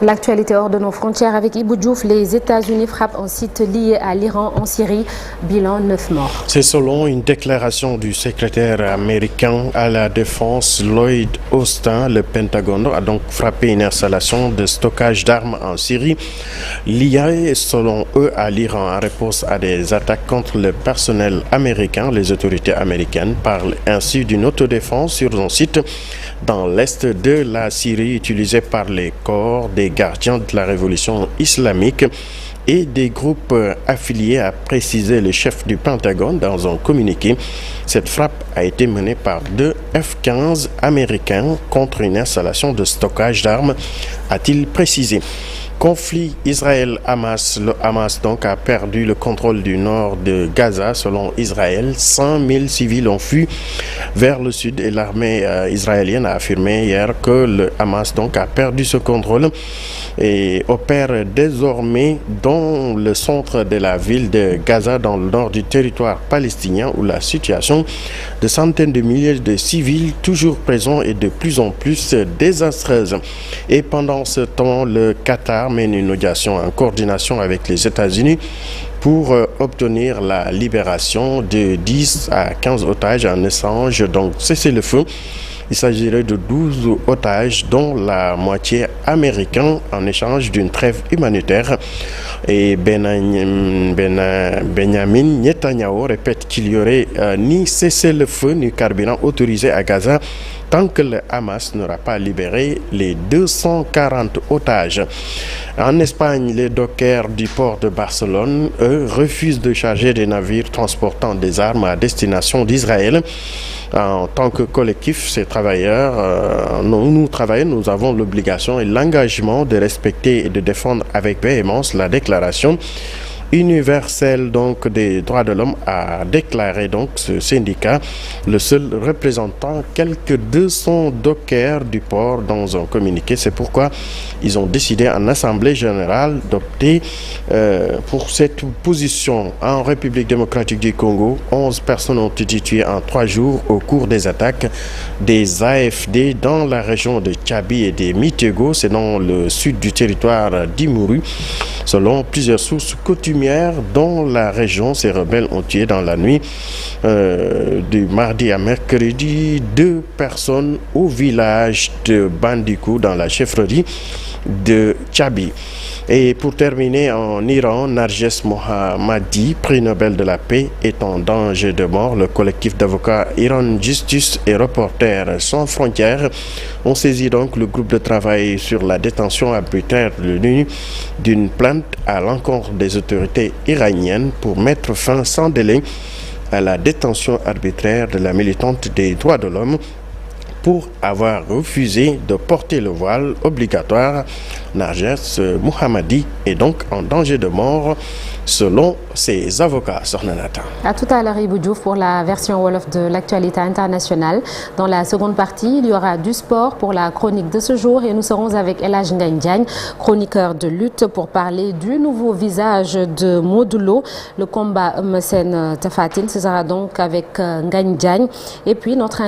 L'actualité hors de nos frontières avec Ibou Diouf, les États-Unis frappent un site lié à l'Iran en Syrie. Bilan 9 morts. C'est selon une déclaration du secrétaire américain à la défense Lloyd Austin. Le Pentagone a donc frappé une installation de stockage d'armes en Syrie liée selon eux à l'Iran en réponse à des attaques contre le personnel américain. Les autorités américaines parlent ainsi d'une autodéfense sur un site dans l'est de la Syrie utilisé par les corps des gardiens de la révolution islamique et des groupes affiliés, a précisé le chef du Pentagone dans un communiqué. Cette frappe a été menée par 2 F-15 américains contre une installation de stockage d'armes, a-t-il précisé. Conflit Israël-Hamas. Le Hamas donc a perdu le contrôle du nord de Gaza. Selon Israël, 100 000 civils ont fui vers le sud et l'armée israélienne a affirmé hier que le Hamas donc a perdu ce contrôle et opère désormais dans le centre de la ville de Gaza, dans le nord du territoire palestinien, où la situation de centaines de milliers de civils toujours présents est de plus en plus désastreuse. Et pendant ce temps, le Qatar mène une audition en coordination avec les États-Unis pour obtenir la libération de 10 à 15 otages en échange, donc cessez-le-feu. Il s'agirait de 12 otages, dont la moitié américains, en échange d'une trêve humanitaire. Et Benjamin Netanyahu répète qu'il n'y aurait ni cessez-le-feu ni carburant autorisé à Gaza tant que le Hamas n'aura pas libéré les 240 otages. En Espagne, les dockers du port de Barcelone, eux, refusent de charger des navires transportant des armes à destination d'Israël. En tant que collectif, ces travailleurs, nous avons l'obligation et l'engagement de respecter et de défendre avec véhémence la déclaration universelle donc des droits de l'homme, a déclaré donc ce syndicat, le seul représentant quelques 200 dockers du port dans un communiqué. C'est pourquoi ils ont décidé en assemblée générale d'opter pour cette position. En République démocratique du Congo, 11 personnes ont été tuées en 3 jours au cours des attaques des AFD dans la région de Tchabi et des Mitego, c'est dans le sud du territoire d'Imuru. Selon plusieurs sources coutumières dans la région, ces rebelles ont tué dans la nuit du mardi à mercredi 2 personnes au village de Bandikou dans la chefferie de Tchabi. Et pour terminer, en Iran, Narges Mohammadi, prix Nobel de la paix, est en danger de mort. Le collectif d'avocats Iran Justice et Reporters sans frontières ont saisi donc le groupe de travail sur la détention arbitraire de l'ONU d'une plainte à l'encontre des autorités iraniennes pour mettre fin sans délai à la détention arbitraire de la militante des droits de l'homme pour avoir refusé de porter le voile obligatoire. Narges Mohammadi est donc en danger de mort selon ses avocats. Sornanata. À tout à l'heure, Ibou Diouf, pour la version Wolof de l'actualité internationale. Dans la seconde partie, il y aura du sport pour la chronique de ce jour et nous serons avec El Hadj Ngagne Diagne, chroniqueur de lutte, pour parler du nouveau visage de Modou Lo. Le combat Eumeu Sène Tapha Tine, ce sera donc avec Ngagne Diagne. Et puis notre invité